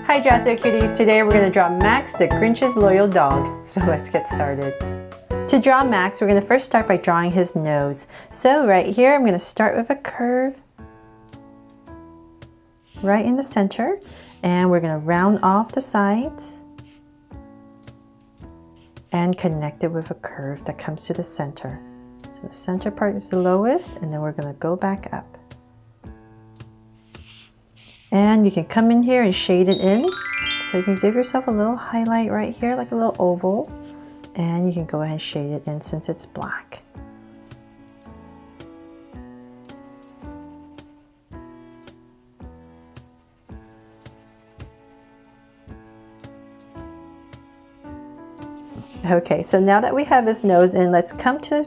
Hi Drastic Cuties, today we're going to draw Max, the Grinch's loyal dog. So let's get started. To draw Max, we're going to first start by drawing his nose. So right here, I'm going to start with a curve right in the center, and we're going to round off the sides and connect it with a curve that comes to the center. So the center part is the lowest, and then we're going to go back up. And you can come in here and shade it in. So you can give yourself a little highlight right here, like a little oval. And you can go ahead and shade it in since it's black. Okay, so now that we have his nose in, let's come to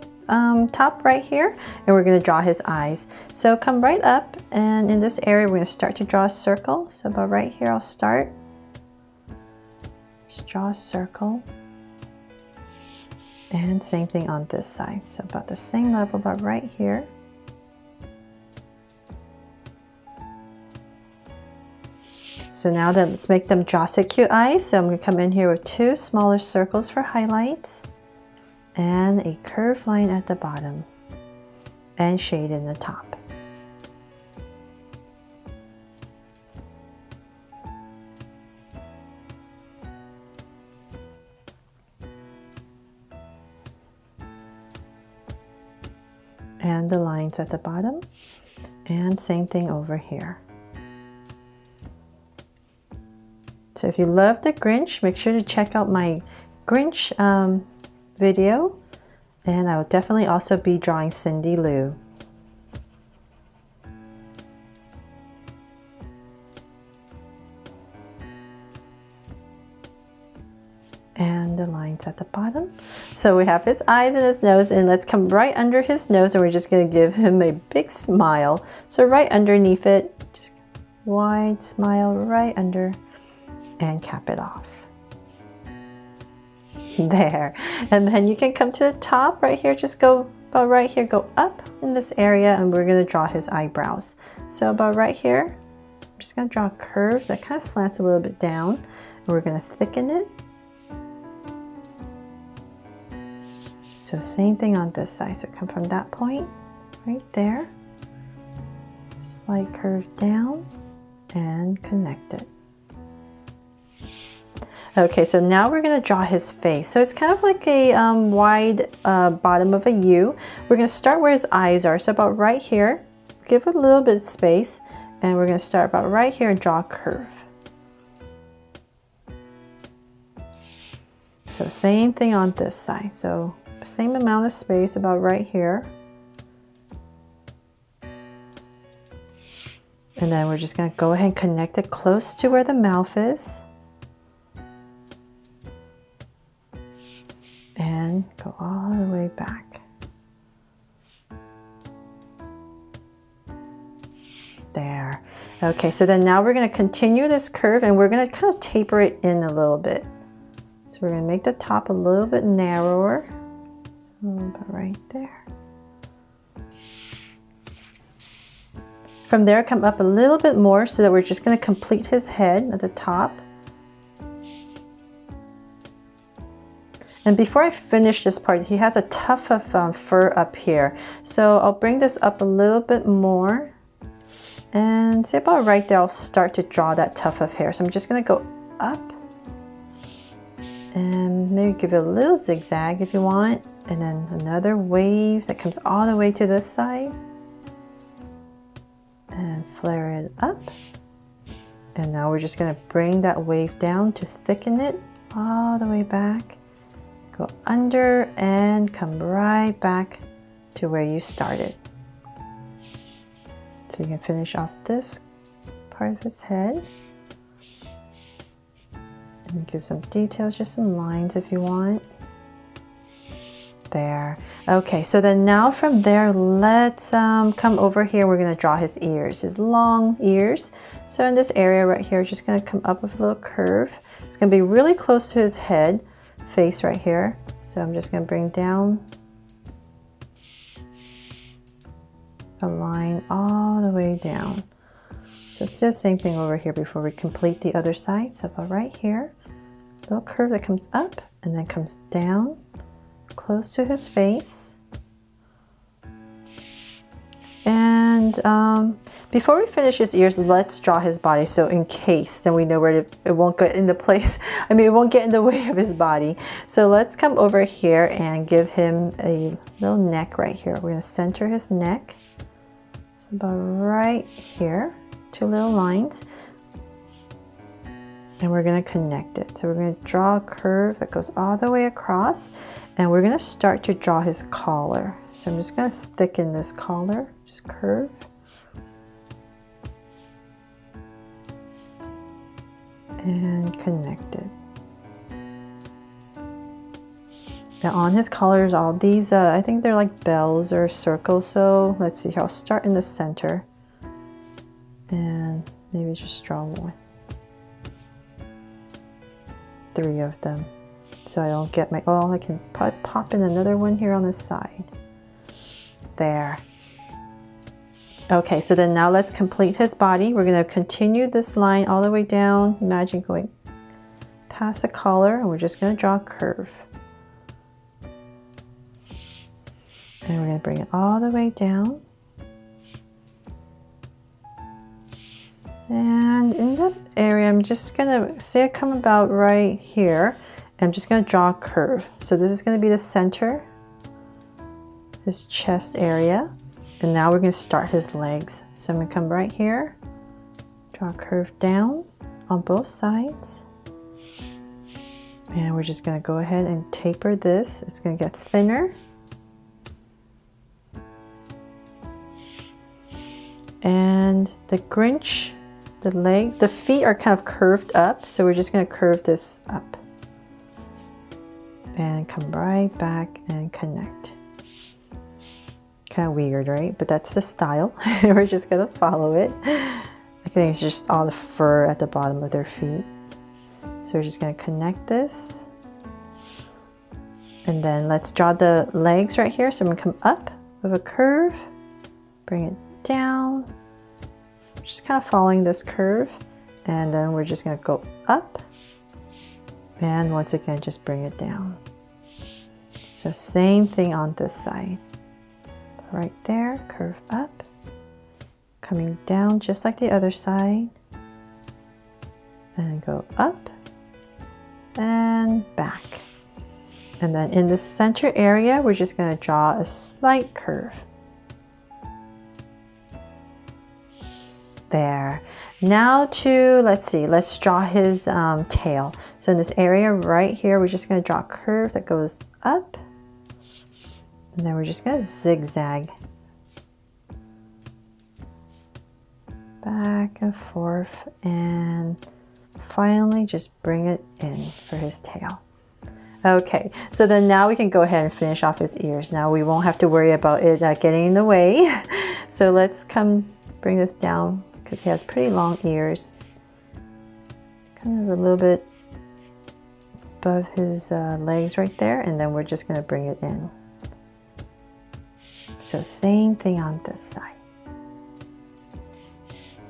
top right here, and we're going to draw his eyes. So come right up, and in this area we're going to start to draw a circle. So about right here I'll start. Just draw a circle. And same thing on this side. So about the same level, about right here. So now then, let's make them Josset cute eyes. So I'm going to come in here with two smaller circles for highlights and a curved line at the bottom and shade in the top. And the lines at the bottom, and same thing over here. So if you love the Grinch, make sure to check out my Grinch video, and I will definitely also be drawing Cindy Lou. And the lines at the bottom. So we have his eyes and his nose, and let's come right under his nose, and we're just going to give him a big smile. So right underneath it, just wide smile right under, and cap it off. There. And then you can come to the top right here, just go about right here, go up in this area, and we're going to draw his eyebrows. So about right here, I'm just going to draw a curve that kind of slants a little bit down, and we're going to thicken it. So same thing on this side. So come from that point right there, slight curve down, and connect it. Okay, so now we're going to draw his face. So it's kind of like a wide bottom of a U. We're going to start where his eyes are. So about right here, give it a little bit of space, and we're going to start about right here and draw a curve. So same thing on this side. So same amount of space about right here. And then we're just going to go ahead and connect it close to where the mouth is. And go all the way back. There. Okay, so then now we're going to continue this curve, and we're going to kind of taper it in a little bit. So we're going to make the top a little bit narrower. So about right there. From there, come up a little bit more so that we're just going to complete his head at the top. And before I finish this part, he has a tuft of fur up here. So I'll bring this up a little bit more. And see about right there, I'll start to draw that tuft of hair. So I'm just going to go up. And maybe give it a little zigzag if you want. And then another wave that comes all the way to this side. And flare it up. And now we're just going to bring that wave down to thicken it all the way back. Go under and come right back to where you started. So you can finish off this part of his head. And give some details, just some lines if you want. There. Okay, so then now from there, let's come over here. We're going to draw his ears, his long ears. So in this area right here, just going to come up with a little curve. It's going to be really close to his head, face right here. So I'm just going to bring down a line all the way down. So So let's do the same thing over here before we complete the other side. So about right here, little curve that comes up and then comes down close to his face. And before we finish his ears, let's draw his body. So in case, then we know where it won't get into place. I mean, it won't get in the way of his body. So let's come over here and give him a little neck right here. We're gonna center his neck. So about right here, 2 little lines. And we're gonna connect it. So we're gonna draw a curve that goes all the way across. And we're gonna start to draw his collar. So I'm just gonna thicken this collar. Just curve. And connect it. Now on his collars, all these, I think they're like bells or circles. So let's see, I'll start in the center. And maybe just draw 1. 3 of them. So I don't get my, oh, I can pop in another one here on the side. There. Okay, so then now let's complete his body. We're going to continue this line all the way down. Imagine going past the collar, and we're just going to draw a curve. And we're going to bring it all the way down. And in that area, I'm just going to say I come about right here. And I'm just going to draw a curve. So this is going to be the center, his chest area. And now we're going to start his legs. So I'm going to come right here, draw a curve down on both sides. And we're just going to go ahead and taper this. It's going to get thinner. And the Grinch, the legs, the feet are kind of curved up. So we're just going to curve this up. And come right back and connect. Kind of weird, right? But that's the style. We're just gonna follow it. I think it's just all the fur at the bottom of their feet. So we're just gonna connect this. And then let's draw the legs right here. So I'm gonna come up with a curve, bring it down. Just kind of following this curve. And then we're just gonna go up. And once again, just bring it down. So same thing on this side. Right there, curve up, coming down just like the other side, and go up and back. And then in the center area, we're just going to draw a slight curve. There. Now to, let's see, let's draw his tail. So in this area right here, we're just going to draw a curve that goes up. And then we're just going to zigzag back and forth, and finally just bring it in for his tail. Okay, so then now we can go ahead and finish off his ears. Now we won't have to worry about it getting in the way. So let's bring this down because he has pretty long ears. Kind of a little bit above his legs right there, and then we're just going to bring it in. So same thing on this side.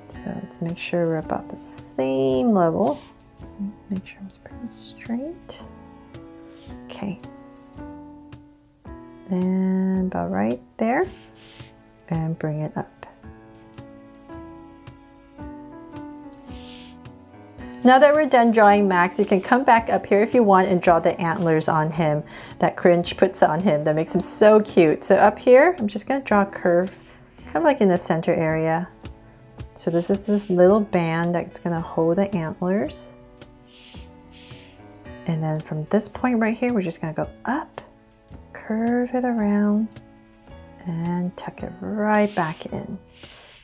So let's make sure we're about the same level. Make sure I'm pretty straight. Okay. And about right there. And bring it up. Now that we're done drawing Max, you can come back up here if you want and draw the antlers on him that Grinch puts on him. That makes him so cute. So up here, I'm just going to draw a curve, kind of like in the center area. So this is this little band that's going to hold the antlers. And then from this point right here, we're just going to go up, curve it around, and tuck it right back in.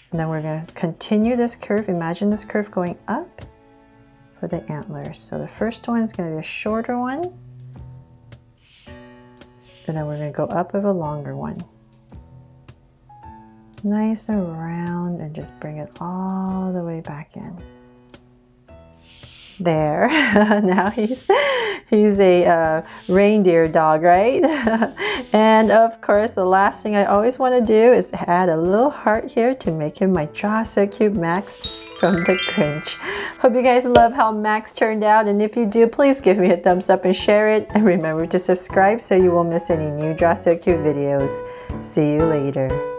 And then we're going to continue this curve. Imagine this curve going up for the antlers. So the first one is going to be a shorter one, and then we're going to go up with a longer one. Nice and round, and just bring it all the way back in. There. Now he's He's a reindeer dog, right? And of course, the last thing I always want to do is add a little heart here to make him my Draw So Cute Max from the Grinch. Hope you guys love how Max turned out, and if you do, please give me a thumbs up and share it, and remember to subscribe so you won't miss any new Draw So Cute videos. See you later.